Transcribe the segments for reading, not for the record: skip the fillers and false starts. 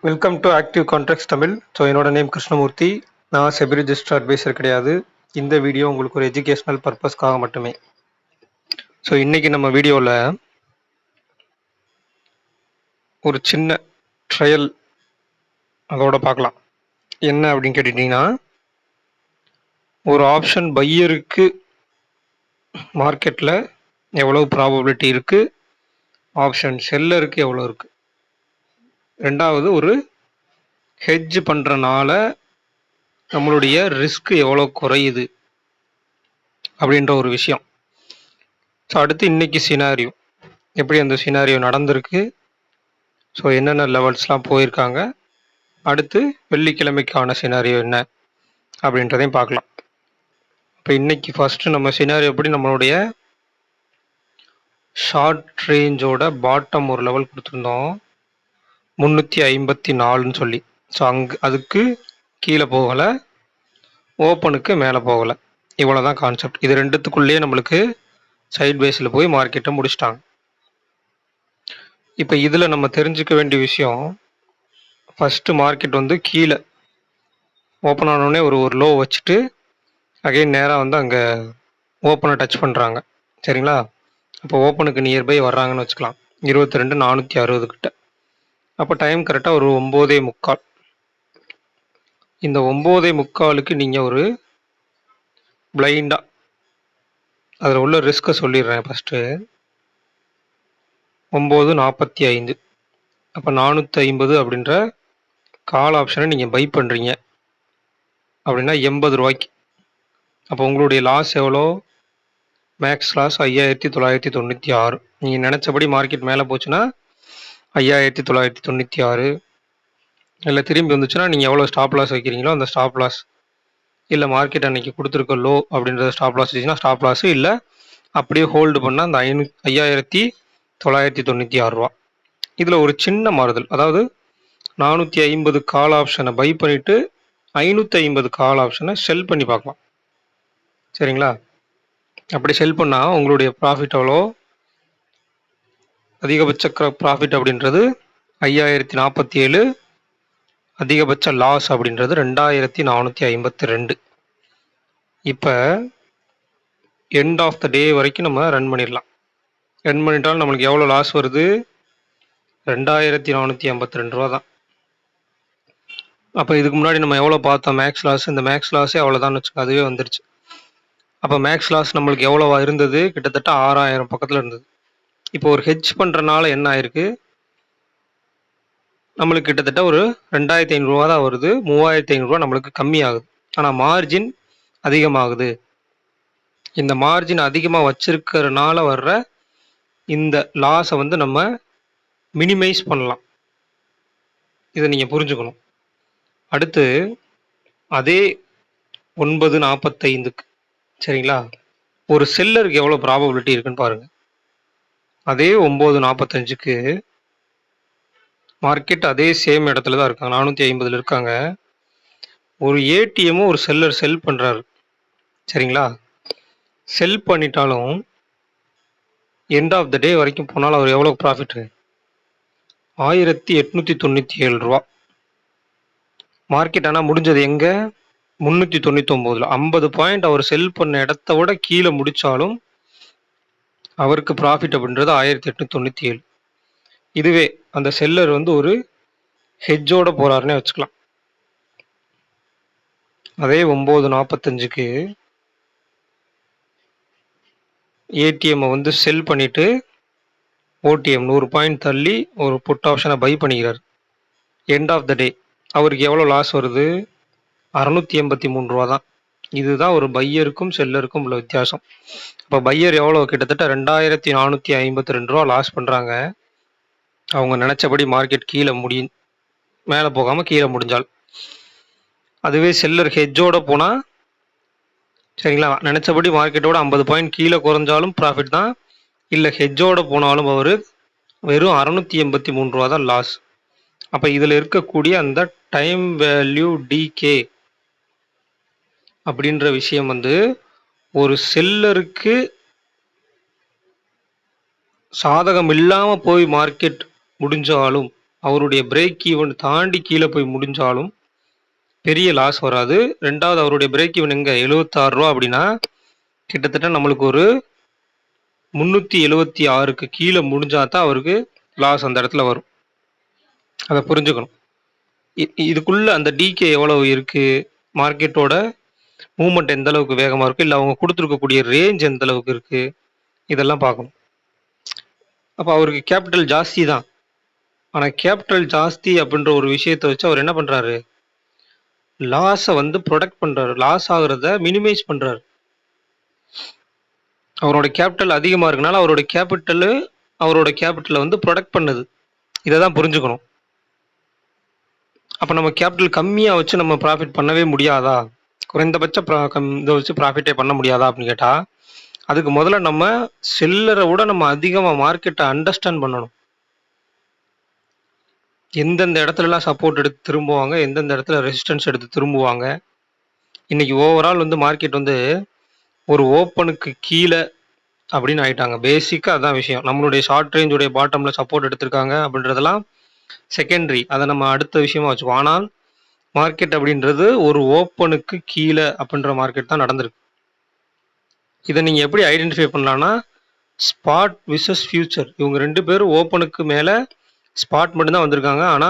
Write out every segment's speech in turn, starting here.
Welcome to active contracts Tamil. So என்னோட name Krishnamurthy. நான் SEBI register advisor கிடையாது. இந்த வீடியோ உங்களுக்கு ஒரு எஜுகேஷனல் பர்பஸ்க்காக மட்டுமே. ஸோ இன்னைக்கு நம்ம வீடியோவில் ஒரு சின்ன ட்ரையல் அதோட பார்க்கலாம். என்ன அப்படின்னு கேட்டுட்டிங்கன்னா, ஒரு ஆப்ஷன் பையருக்கு மார்க்கெட்டில் எவ்வளோ ப்ராபபிலிட்டி இருக்குது, ஆப்ஷன் செல்லருக்கு எவ்வளோ இருக்குது, ரெண்டாவது ஒரு ஹெட்ஜ் பண்ணுறனால நம்மளுடைய ரிஸ்க் எவ்வளோ குறையுது அப்படின்ற ஒரு விஷயம். ஸோ அடுத்து இன்னைக்கு சினாரியோ எப்படி அந்த சினாரியோ நடந்திருக்கு, ஸோ என்னென்ன லெவல்ஸ்லாம் போயிருக்காங்க, அடுத்து வெள்ளிக்கிழமைக்கான சினாரியோ என்ன அப்படின்றதையும் பார்க்கலாம். இப்போ இன்னைக்கு ஃபஸ்ட்டு நம்ம சினாரியோ எப்படி நம்மளுடைய ஷார்ட் ரேஞ்சோட பாட்டம் ஒரு லெவல் கொடுத்துருந்தோம் 354ன்னு சொல்லி. ஸோ அதுக்கு கீழே போகலை, ஓப்பனுக்கு மேலே போகலை. இவ்வளோ தான் கான்செப்ட். இது ரெண்டுத்துக்குள்ளேயே நம்மளுக்கு சைட் பேஸில் போய் மார்க்கெட்டை முடிச்சிட்டாங்க. இப்போ இதில் நம்ம தெரிஞ்சுக்க வேண்டிய விஷயம், ஃபஸ்ட்டு மார்க்கெட் வந்து கீழே ஓப்பன் ஆனோடனே ஒரு லோ வச்சுட்டு அகைன் நேராக வந்து அங்கே ஓப்பனை டச் பண்ணுறாங்க. சரிங்களா? அப்போ ஓப்பனுக்கு நியர்பை வர்றாங்கன்னு வச்சுக்கலாம், 22,460 கிட்ட. அப்போ டைம் கரெக்டாக ஒரு 9:45. இந்த 9:45க்கு நீங்கள் ஒரு பிளைண்டாக அதில் உள்ள ரிஸ்க்கை சொல்லிடுறேன். ஃபஸ்ட்டு 9:45, அப்போ 450 அப்படின்ற கால் ஆப்ஷனை நீங்கள் பை பண்ணுறீங்க அப்படின்னா 80 ரூபாய்க்கு. அப்போ உங்களுடைய லாஸ் எவ்வளோ? Max loss 5,996. நீங்கள் நினச்சபடி மார்க்கெட் மேலே போச்சுன்னா 5,996, இல்லை திரும்பி வந்துச்சுன்னா நீங்கள் எவ்வளோ ஸ்டாப் லாஸ் வைக்கிறீங்களோ அந்த ஸ்டாப் லாஸ், இல்லை மார்க்கெட் அன்னைக்கு கொடுத்துருக்க லோ அப்படின்றத ஸ்டாப் லாஸ் வச்சுன்னா ஸ்டாப் லாஸு, இல்லை அப்படியே ஹோல்டு பண்ணால் அந்த 5,996 ரூபா. இதில் ஒரு சின்ன மாறுதல், அதாவது 450 கால் ஆப்ஷனை பை பண்ணிவிட்டு 550 கால் ஆப்ஷனை செல் பண்ணி பார்க்கலாம். சரிங்களா? அப்படி செல் பண்ணால் உங்களுடைய ப்ராஃபிட் எவ்வளோ? அதிகபட்ச ப்ராஃபிட் அப்படின்றது 5,047, அதிகபட்ச லாஸ் அப்படின்றது 2,452. இப்போ எண்ட் ஆஃப் த டே வரைக்கும் நம்ம ரன் பண்ணிடலாம். ரன் பண்ணிட்டாலும் நம்மளுக்கு எவ்வளோ லாஸ் வருது? 2,452 ரூபா தான். அப்போ இதுக்கு முன்னாடி நம்ம எவ்வளோ பார்த்தோம் மேக்ஸ் லாஸ்? இந்த மேக்ஸ் லாஸே அவ்வளோதான் வச்சுக்கோங்க, அதுவே வந்துருச்சு. அப்போ மேக்ஸ் லாஸ் நம்மளுக்கு எவ்வளோவா இருந்தது? கிட்டத்தட்ட 6,000 பக்கத்தில் இருந்தது. இப்போ ஒரு ஹெட்ஜ் பண்ணுறனால என்ன ஆயிருக்கு? நம்மளுக்கு கிட்டத்தட்ட ஒரு 2,500 ரூபா தான் வருது, 3,500 ரூபா நம்மளுக்கு கம்மி ஆகுது. ஆனால் மார்ஜின் அதிகமாகுது. இந்த மார்ஜின் அதிகமாக வச்சிருக்கிறதுனால வர்ற இந்த லாஸை வந்து நம்ம மினிமைஸ் பண்ணலாம். இதை நீங்கள் புரிஞ்சுக்கணும். அடுத்து அதே 9:45க்கு, சரிங்களா, ஒரு செல்லருக்கு எவ்வளோ ப்ராபபிலிட்டி இருக்குன்னு பாருங்கள். அதே 9:45க்கு மார்க்கெட் அதே சேம் இடத்துல தான் இருக்காங்க, 450 இருக்காங்க. ஒரு ஏடிஎம்மும் ஒரு செல்லர் செல் பண்ணுறாரு. சரிங்களா? செல் பண்ணிட்டாலும் எண்ட் ஆஃப் த டே வரைக்கும் போனாலும் அவர் எவ்வளோ ப்ராஃபிட்? 1,897 ரூபா. மார்க்கெட் ஆனால் முடிஞ்சது எங்கே? 399. 50 பாயிண்ட் அவர் செல் பண்ண இடத்த விட கீழே முடித்தாலும் அவருக்கு ப்ராஃபிட் அப்படின்றது 1,897. இதுவே அந்த செல்லர் வந்து ஒரு ஹெட்ஜோட போகிறாருன்னே வச்சுக்கலாம். அதே 9:45க்கு ஏடிஎம்மை வந்து செல் பண்ணிவிட்டு ஓடிஎம் 100 பாயிண்ட் தள்ளி ஒரு புட் ஆப்ஷனை பை பண்ணிக்கிறார். எண்ட் ஆஃப் த டே அவருக்கு எவ்வளோ லாஸ் வருது? 683 ரூபா தான். இதுதான் ஒரு பையருக்கும் செல்லருக்கும் உள்ள வித்தியாசம். இப்போ பையர் எவ்வளோ? கிட்டத்தட்ட 2,452 ரூபா லாஸ் பண்ணுறாங்க, அவங்க நினச்சபடி மார்க்கெட் கீழே மேலே போகாமல் கீழே முடிஞ்சால். அதுவே செல்லர் ஹெட்ஜோட போனால், சரிங்களா, நினச்சபடி மார்க்கெட்டோட 50 பாயிண்ட் கீழே குறைஞ்சாலும் ப்ராஃபிட் தான், இல்லை ஹெட்ஜோட போனாலும் அவர் வெறும் 683 ரூபா தான் லாஸ். அப்போ இதில் இருக்கக்கூடிய அந்த டைம் வேல்யூ டிகே அப்படின்ற விஷயம் வந்து ஒரு செல்லருக்கு சாதகம் இல்லாமல் போய் மார்க்கெட் முடிஞ்சாலும் அவருடைய பிரேக் ஈவன் தாண்டி கீழே போய் முடிஞ்சாலும் பெரிய லாஸ் வராது. 2வது அவருடைய பிரேக் ஈவன் எங்க ரூ. 76 அப்படின்னா, கிட்டத்தட்ட நம்மளுக்கு ஒரு 376க்கு கீழே முடிஞ்சா தான் அவருக்கு லாஸ் அந்த இடத்துல வரும். அத புரிஞ்சுக்கணும். இதுக்குள்ள அந்த டிகே எவ்வளவு இருக்கு? மார்க்கெட்டோட மூவ்மெண்ட் எந்த அளவுக்கு வேகமா இருக்கு? இல்ல அவங்க குடுத்திருக்கக்கூடிய ரேஞ்ச் எந்த அளவுக்கு இருக்கு? இதெல்லாம் பார்க்கணும். அப்ப அவருக்கு கேபிட்டல் ஜாஸ்தி தான். ஆனா கேபிட்டல் ஜாஸ்தி அப்படின்ற ஒரு விஷயத்த வச்சு அவர் என்ன பண்றாரு? லாஸ வந்து புரொடெக்ட் பண்றாரு. லாஸ் ஆகுறத மினிமைஸ் பண்றாரு. அவரோட கேபிட்டல் அதிகமா இருக்கனால அவரோட கேபிட்டல வந்து புரொடெக்ட் பண்ணுது. இத தான் புரிஞ்சுக்கணும். அப்ப நம்ம கேபிட்டல் கம்மியா வச்சு நம்ம ப்ராஃபிட் பண்ணவே முடியாதா? குறைந்தபட்ச இத வச்சு ப்ராஃபிட்டே பண்ண முடியாதா அப்படின்னு கேட்டா, அதுக்கு முதல்ல நம்ம செல்லர விட நம்ம அதிகமா மார்க்கெட்ட அண்டர்ஸ்டாண்ட் பண்ணணும். எந்தெந்த இடத்துலலாம் சப்போர்ட் எடுத்து திரும்புவாங்க, எந்தெந்த இடத்துல ரெசிஸ்டன்ஸ் எடுத்து திரும்புவாங்க. இன்னைக்கு ஓவரால் வந்து மார்க்கெட் வந்து ஒரு ஓப்பனுக்கு கீழ அப்படின்னு ஆயிட்டாங்க. பேசிக்கா அதான் விஷயம். நம்மளுடைய ஷார்ட் ரேஞ்ச் உடைய பாட்டம்ல சப்போர்ட் எடுத்திருக்காங்க அப்படின்றதெல்லாம் செகண்டரி. அத நம்ம அடுத்த விஷயமா வச்சுக்குவோம். ஆனால் மார்க்கெட் அப்படின்றது ஒரு ஓப்பனுக்கு கீழ அப்படின்ற மார்க்கெட் தான் நடந்திருக்கு. இத நீங்க எப்படி ஐடென்டிஃபை பண்ணலாம்னா, ஸ்பாட் விசஸ் ஃபியூச்சர். இவங்க 2 பேரும் ஓப்பனுக்கு மேல ஸ்பாட் மட்டும் தான் வந்திருக்காங்க. ஆனா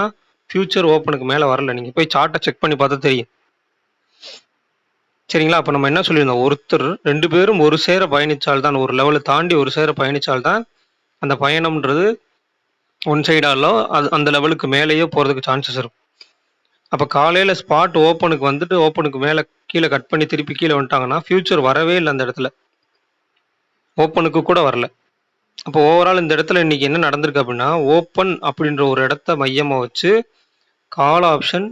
ஃபியூச்சர் ஓப்பனுக்கு மேல வரல. நீங்க போய் சார்ட்ட செக் பண்ணி பார்த்தா தெரியும். சரிங்களா? அப்ப நம்ம என்ன சொல்லியிருந்தோம்? ஒருத்தர் 2 பேரும் ஒரு சேர பயணிச்சால் தான், ஒரு லெவல தாண்டி ஒரு சேர பயணிச்சால் தான், அந்த பயணம்ன்றது ஒன் சைடாலோ அந்த லெவலுக்கு மேலேயோ போறதுக்கு சான்சஸ் இருக்கும். அப்ப காலையில ஸ்பாட் ஓப்பனுக்கு வந்துட்டு ஓப்பனுக்கு மேல கீழ கட் பண்ணி திருப்பி கீழ வந்துட்டாங்கன்னா, ஃபியூச்சர் வரவே இல்ல அந்த இடத்துல. ஓப்பனுக்கு கூட வரல. அப்போ ஓவரால் இந்த இடத்துல இன்னைக்கு என்ன நடந்திருக்கு அப்படின்னா, ஓப்பன் அப்படின்ற ஒரு இடத்த மையமா வச்சு கால் ஆப்ஷன்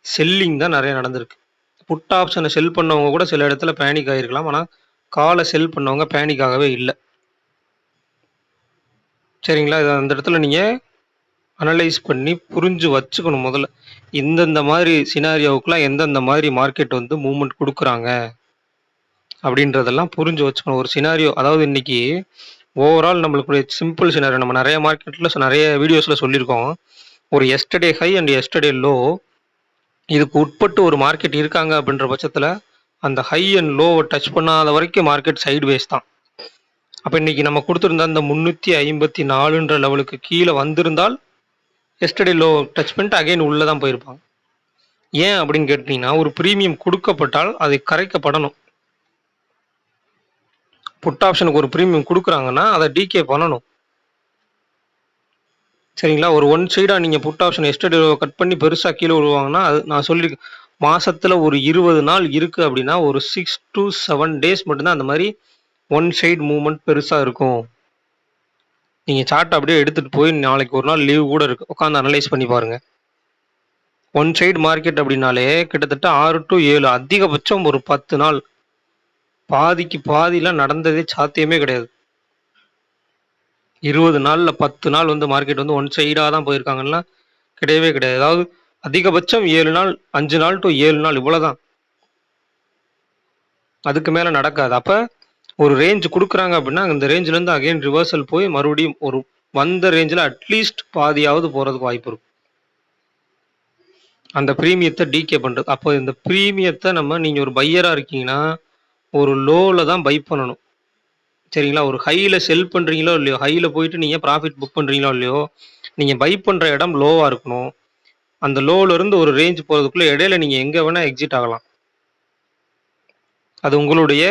செல்லிங் தான் நெறைய நடந்திருக்கு. புட் ஆப்ஷன செல் பண்ணவங்க கூட சில இடத்துல பேனிக் ஆயிருக்கலாம். ஆனா கால செல் பண்ணவங்க பேனிக் ஆகவே இல்ல. சரிங்களா? இத அந்த இடத்துல நீங்க அனலைஸ் பண்ணி புரிஞ்சு வச்சுக்கணும் முதல்ல. இந்தந்த மாதிரி சினாரியோவுக்குலாம் எந்தெந்த மாதிரி மார்க்கெட் வந்து மூவ்மெண்ட் குடுக்குறாங்க. அப்படின்றதெல்லாம் புரிஞ்சு வச்சுக்கணும். ஒரு சினாரியோ அதாவது இன்னைக்கு ஓவரால் நம்மளுக்கு சிம்பிள் சினாரியோ நம்ம நெறைய மார்க்கெட்ல நெறைய வீடியோஸ்ல சொல்லியிருக்கோம். ஒரு yesterday high and yesterday low இதுக்கு உட்பட்டு ஒரு மார்க்கெட் இருக்காங்க அப்படின்ற பட்சத்துல, அந்த ஹை அண்ட் லோவ டச் பண்ணாத வரைக்கும் மார்க்கெட் சைட்வேஸ் தான். அப்ப இன்னைக்கு நம்ம குடுத்திருந்த அந்த 354ன்ற லெவலுக்கு கீழ வந்திருந்தால், எஸ்டர்டே லோ டச் பண்ணிட்டு அகைன் உள்ள தான் போயிருப்பாங்க. ஏன் அப்படின்னு கேட்டீங்கன்னா, ஒரு பிரீமியம் குடுக்கப்பட்டால் அதை கரைக்கப்படணும். புட் ஆப்ஷனுக்கு ஒரு பிரீமியம் குடுக்குறாங்கன்னா, அத டிகே பண்ணணும். சரிங்களா? ஒரு ஒன் சைடா நீங்க புட் ஆப்ஷன் எஸ்டர்டே கட் பண்ணி பெருசா கீழ விழுவாங்கன்னா, அது நான் சொல்லியிருக்கேன். மாசத்துல ஒரு 20 நாள் இருக்கு அப்படின்னா, ஒரு 6 to 7 டேஸ் மட்டும் தான் அந்த மாரி ஒன் சைடு மூவ்மெண்ட் பெருசா இருக்கும். நீங்க சார்ட் அப்படியே எடுத்துட்டு போய் நாளைக்கு ஒரு நாள் லீவ் கூட இருக்கு. உட்கார்ந்து அனலைஸ் பண்ணி பாருங்க. ஒன் சைடு மார்க்கெட் அப்படின்னாலே கிட்டத்தட்ட 6 to 7 அதிகபட்சம் ஒரு 10 நாள். பாதிக்கு பாதிலாம் நடந்ததே சாத்தியமே கிடையாது. 20 நாள்ல 10 நாள் வந்து மார்க்கெட் வந்து ஒன் சைடா தான் போயிருக்காங்கன்னா, கிடையவே கிடையாது. அதாவது அதிகபட்சம் 7 நாள், 5 நாள் to 7 நாள் இவ்வளவுதான். அதுக்கு மேல நடக்காது. அப்ப ஒரு ரேஞ்ச் குடுக்குறாங்க அப்படின்னா, அந்த ரேஞ்ச்ல இருந்து அகைன் ரிவர்சல் போய் மறுபடியும் ஒரு வந்த ரேஞ்ச்ல அட்லீஸ்ட் பாதியாவது போறதுக்கு வாய்ப்பு இருக்கும். அந்த பிரீமியத்த டிகே பண்றது. அப்போ இந்த பிரீமியத்த நீங்க ஒரு பையரா இருக்கீங்கன்னா, ஒரு லோல தான் பை பண்ணணும். சரிங்களா? ஒரு ஹைல செல் பண்றீங்களோ இல்லையோ, ஹைல போயிட்டு நீங்க ப்ராஃபிட் புக் பண்றீங்களோ இல்லையோ, நீங்க பை பண்ற இடம் லோவா இருக்கணும். அந்த லோல இருந்து ஒரு ரேஞ்ச் போறதுக்குள்ள இடையில நீங்க எங்க வேணா எக்ஸிட் ஆகலாம். அது உங்களுடைய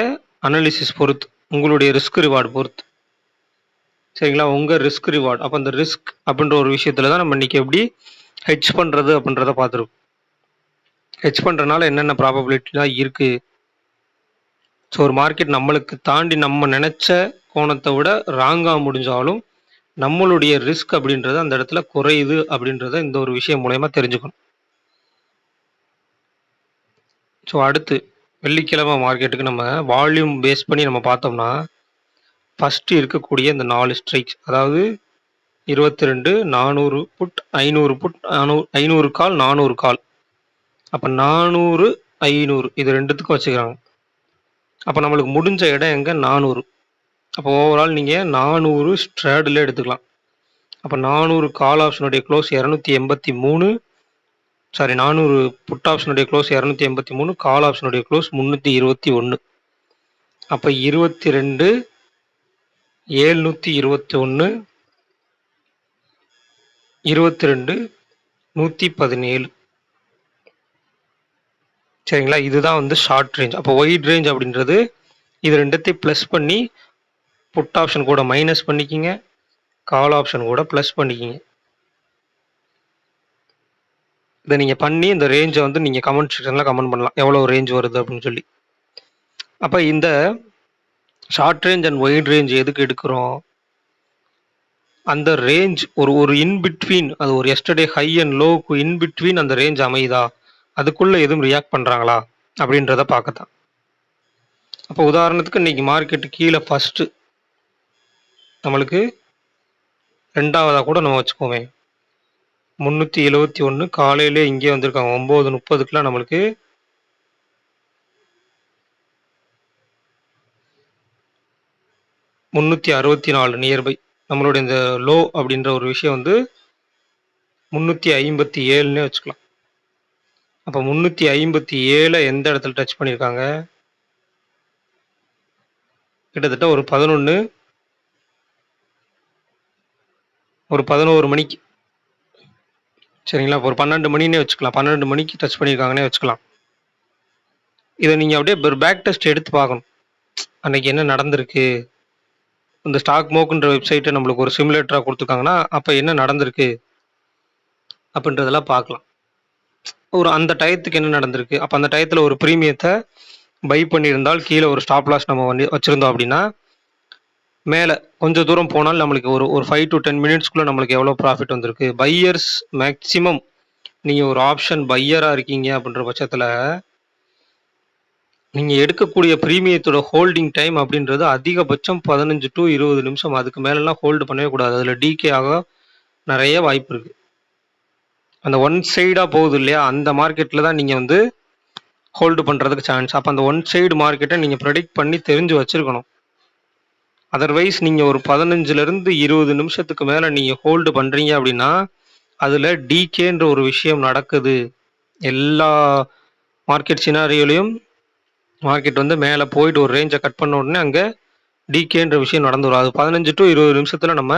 அனாலிசிஸ் பொறுத்து, உங்களுடைய ரிஸ்க் ரிவார்ட் பொறுத்து. சரிங்களா? உங்க ரிஸ்க் ரிவார்ட். அப்ப அந்த ரிஸ்க் அப்படின்ற ஒரு விஷயத்துல தான் நம்ம இன்னைக்கு எப்படி ஹெட்ஜ் பண்றது அப்படின்றத பார்த்துருக்கோம். ஹெட்ஜ் பண்றதுனால என்னென்ன ப்ராபபிலிட்டிலாம் இருக்கு. ஸோ ஒரு மார்க்கெட் நம்மளுக்கு தாண்டி நம்ம நினைச்ச கோணத்தை விட ராங்கா முடிஞ்சாலும் நம்மளுடைய ரிஸ்க் அப்படின்றது அந்த இடத்துல குறையுது அப்படின்றத இந்த ஒரு விஷயம் மூலயமா தெரிஞ்சுக்கணும். ஸோ அடுத்து வெள்ளிக்கிழமை மார்க்கெட்டுக்கு நம்ம வால்யூம் பேஸ் பண்ணி நம்ம பார்த்தோம்னா, ஃபர்ஸ்ட் இருக்கக்கூடிய இந்த 4 ஸ்ட்ரைக்ஸ், அதாவது 22, 400 புட், 500 புட், 500 கால், 400 கால். அப்ப 400, 500 இது 2த்துக்கும் வச்சுக்கிறாங்க. அப்ப நம்மளுக்கு முடிஞ்ச இடம் எங்க? 400. அப்போ ஓவரால் நீங்க 400 ஸ்ட்ராடுல எடுத்துக்கலாம். அப்போ 400 கால் ஆப்ஷனுடைய க்ளோஸ் 283, சாரி 400 புட் ஆப்ஷனுடைய க்ளோஸ் 283, கால் ஆப்ஷனுடைய க்ளோஸ் 321. அப்போ 22 721 22 117. சரிங்களா, இதுதான் வந்து ஷார்ட் ரேஞ்ச். அப்போ ஒயிட் ரேஞ்ச் அப்படின்றது இது ரெண்டுத்தையும் ப்ளஸ் பண்ணி புட் ஆப்ஷன் கூட மைனஸ் பண்ணிக்கிங்க, கால் ஆப்ஷன் கூட ப்ளஸ் பண்ணிக்கிங்க. இதை நீங்கள் பண்ணி இந்த ரேஞ்சை வந்து நீங்கள் கமெண்ட் செக்ஷனில் கமெண்ட் பண்ணலாம் எவ்வளோ ரேஞ்ச் வருது அப்படின்னு சொல்லி. அப்போ இந்த short range and white range எதுக்கு எடுக்கிறோம்? அந்த ரேஞ்ச் ஒரு இன்பிட்வீன், அது ஒரு எஸ்டர்டே ஹை அண்ட் லோவுக்கு இன்பிட்வீன் அந்த ரேஞ்ச் அமையுதா, அதுக்குள்ளே எதுவும் ரியாக்ட் பண்ணுறாங்களா அப்படின்றத பார்க்கத்தான். அப்போ உதாரணத்துக்கு இன்னைக்கு மார்க்கெட்டு கீழே ஃபஸ்ட்டு நம்மளுக்கு ரெண்டாவதாக கூட நம்ம வச்சுக்கோமே 371 காலையிலே இங்கே வந்திருக்காங்க 9:30க்குலாம் நம்மளுக்கு 364 நியர்பை. நம்மளுடைய இந்த லோ அப்படின்ற ஒரு விஷயம் வந்து 357ன்னே வச்சுக்கலாம். அப்போ 357 எந்த இடத்துல டச் பண்ணியிருக்காங்க? கிட்டத்தட்ட ஒரு 11 மணிக்கு, சரிங்களா, ஒரு 12 மணின்னே வச்சுக்கலாம், 12 மணிக்கு டச் பண்ணியிருக்காங்கன்னே வச்சுக்கலாம். இதை நீங்கள் அப்படியே ஒரு பேக் டெஸ்ட் எடுத்து பார்க்கணும், அன்னைக்கு என்ன நடந்திருக்கு. இந்த ஸ்டாக் மோக்குன்ற வெப்சைட்டை நம்மளுக்கு ஒரு சிமுலேட்டராக கொடுத்துருக்காங்கன்னா அப்போ என்ன நடந்திருக்கு அப்படின்றதெல்லாம் பார்க்கலாம். ஒரு அந்த டயத்துக்கு என்ன நடந்திருக்கு, அப்போ அந்த டயத்தில் ஒரு ப்ரீமியத்தை பை பண்ணியிருந்தால் கீழே ஒரு ஸ்டாப் லாஸ் நம்ம வச்சுருந்தோம் அப்படின்னா மேலே கொஞ்சம் தூரம் போனால் நம்மளுக்கு ஒரு 5 to 10 மினிட்ஸ்க்குள்ளே நம்மளுக்கு எவ்வளோ ப்ராஃபிட் வந்திருக்கு. பையர்ஸ் மேக்ஸிமம் நீங்கள் ஒரு ஆப்ஷன் பையராக இருக்கீங்க அப்படின்ற பட்சத்தில் நீங்கள் எடுக்கக்கூடிய ப்ரீமியத்தோட ஹோல்டிங் டைம் அப்படின்றது அதிகபட்சம் 15 to 20 நிமிஷம். அதுக்கு மேலெலாம் ஹோல்டு பண்ணவே கூடாது. அதில் டிகே ஆக நிறைய வாய்ப்பு இருக்குது. அந்த ஒன் சைடாக போகுது இல்லையா, அந்த மார்க்கெட்டில் தான் நீங்கள் வந்து ஹோல்டு பண்ணுறதுக்கு சான்ஸ். அப்போ அந்த ஒன் சைடு மார்க்கெட்டை நீங்கள் ப்ரெடிக்ட் பண்ணி தெரிஞ்சு வச்சுருக்கணும். அதர்வைஸ் நீங்கள் ஒரு 15லேருந்து 20 நிமிஷத்துக்கு மேலே நீங்கள் ஹோல்டு பண்ணுறீங்க அப்படின்னா அதில் டிகேன்ற ஒரு விஷயம் நடக்குது. எல்லா மார்க்கெட் சினாரியோலையும் மார்க்கெட் வந்து மேலே போயிட்டு ஒரு ரேஞ்சை கட் பண்ண உடனே அங்கே டிகேன்ற விஷயம் நடந்து வரும். அது 15 to 20 நிமிஷத்தில் நம்ம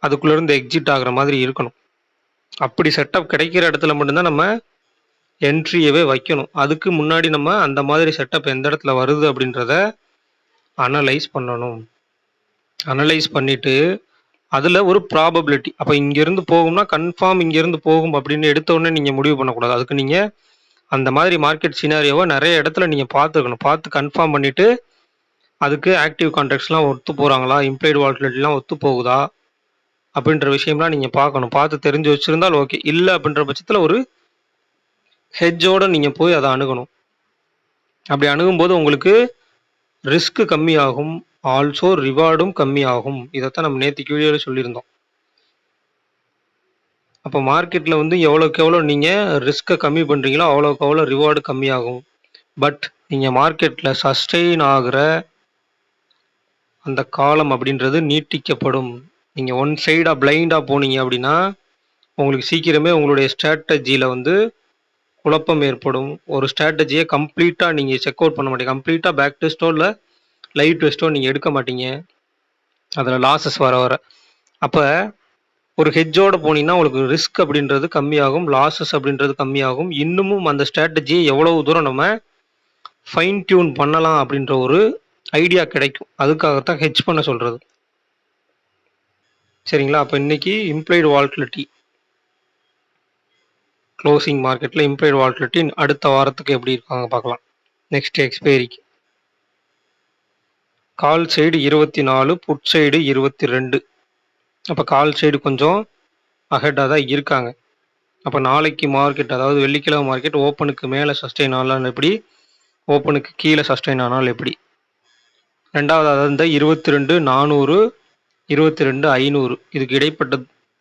அதுக்குள்ளேருந்து எக்ஸிட் ஆகிற மாதிரி இருக்கணும். அப்படி செட்டப் கிடைக்கிற இடத்துல மட்டும்தான் நம்ம என்ட்ரியவே வைக்கணும். அதுக்கு முன்னாடி நம்ம அந்த மாதிரி செட்டப் எந்த இடத்துல வருது அப்படின்றத அனலைஸ் பண்ணணும். அனலைஸ் பண்ணிவிட்டு அதில் ஒரு ப்ராபபிலிட்டி, அப்போ இங்கேருந்து போகும்னா கன்ஃபார்ம் இங்கேருந்து போகும் அப்படின்னு எடுத்த உடனே நீங்கள் முடிவு பண்ணக்கூடாது. அதுக்கு நீங்கள் அந்த மாதிரி மார்க்கெட் சினாரியோவை நிறைய இடத்துல நீங்கள் பார்த்துக்கணும். பார்த்து கன்ஃபார்ம் பண்ணிவிட்டு அதுக்கு ஆக்டிவ் கான்ட்ராக்ட்ஸ்லாம் ஒத்து போகிறாங்களா, இம்ப்ளைடு வால்டிலிட்டிலாம் ஒத்து போகுதா அப்படின்ற விஷயம்லாம் நீங்கள் பார்க்கணும். பார்த்து தெரிஞ்சு வச்சுருந்தால் ஓகே. இல்லை அப்படின்ற பட்சத்தில் ஒரு ஹெட்ஜோடு நீங்கள் போய் அதை அணுகணும். அப்படி அணுகும்போது உங்களுக்கு ரிஸ்க்கு கம்மியாகும், ஆல்சோ ரிவார்டும் கம்மியாகும். இதைத்தான் நம்ம நேற்றுக்கு வீடியோவில் சொல்லியிருந்தோம். அப்போ மார்க்கெட்டில் வந்து எவ்வளோக்கு எவ்வளோ நீங்கள் ரிஸ்க்கை கம்மி பண்ணுறீங்களோ அவ்வளோக்கு அவ்வளோ ரிவார்டு கம்மியாகும். பட் நீங்கள் மார்க்கெட்டில் சஸ்டெயின் ஆகிற அந்த காலம் அப்படின்றது நீட்டிக்கப்படும். நீங்கள் ஒன் சைடாக பிளைண்டாக போனீங்க அப்படின்னா உங்களுக்கு சீக்கிரமே உங்களுடைய ஸ்ட்ராட்டஜியில் வந்து குழப்பம் ஏற்படும். ஒரு ஸ்ட்ராட்டஜியை கம்ப்ளீட்டாக நீங்கள் செக் அவுட் பண்ண மாட்டீங்க. கம்ப்ளீட்டாக பேக் டெஸ்ட்டோ இல்லை லைவ் டெஸ்ட்டோ நீங்கள் எடுக்க மாட்டீங்க, அதில் லாஸஸ் வர. அப்போ ஒரு ஹெட்ஜோடு போனீங்கன்னா உங்களுக்கு ரிஸ்க் அப்படின்றது கம்மியாகும், லாஸஸ் அப்படின்றது கம்மியாகும். இன்னமும் அந்த ஸ்ட்ராட்டஜியை எவ்வளவு தூரம் நம்ம ஃபைன் டியூன் பண்ணலாம் அப்படின்ற ஒரு ஐடியா கிடைக்கும். அதுக்காகத்தான் ஹெட்ஜ் பண்ண சொல்கிறது, சரிங்களா. அப்போ இன்றைக்கி இம்ப்ளைடு வால்டிலிட்டி க்ளோசிங் மார்க்கெட்டில் இம்ப்ளைடு வால்டிலிட்டி அடுத்த வாரத்துக்கு எப்படி இருக்காங்க பார்க்கலாம். நெக்ஸ்ட் எக்ஸ்பைரிக்கு கால் சைடு 24, புட் சைடு 22. அப்போ கால் சைடு கொஞ்சம் அஹெட்டாக தான் இருக்காங்க. அப்போ நாளைக்கு மார்க்கெட், அதாவது வெள்ளிக்கிழமை மார்க்கெட் ஓப்பனுக்கு மேலே சஸ்டெயின் ஆனாலும் எப்படி, ஓப்பனுக்கு கீழே சஸ்டெயின் ஆனாலும் எப்படி. ரெண்டாவது அதாவது இந்த 22,400 22,500 இதுக்கு இடைப்பட்ட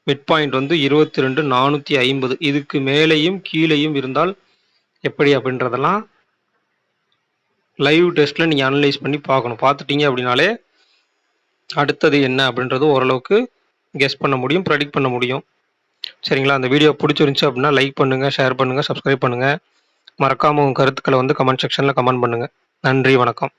மிட் பாயிண்ட் வந்து 22,450. இதுக்கு மேலேயும் கீழேயும் இருந்தால் எப்படி அப்படின்றதெல்லாம் லைவ் டெஸ்ட்டில் நீங்கள் அனலைஸ் பண்ணி பார்க்கணும். பார்த்துட்டீங்க அப்படின்னாலே அடுத்தது என்ன அப்படின்றது ஓரளவுக்கு கெஸ் பண்ண முடியும், ப்ரெடிக்ட் பண்ண முடியும். சரிங்களா? அந்த வீடியோ புடிச்சிருந்துச்சு அப்படின்னா லைக் பண்ணுங்க, ஷேர் பண்ணுங்க, சப்ஸ்கிரைப் பண்ணுங்க. மறக்காம உங்க கருத்துக்கள வந்து கமெண்ட் செக்ஷன்ல கமெண்ட் பண்ணுங்க. நன்றி, வணக்கம்.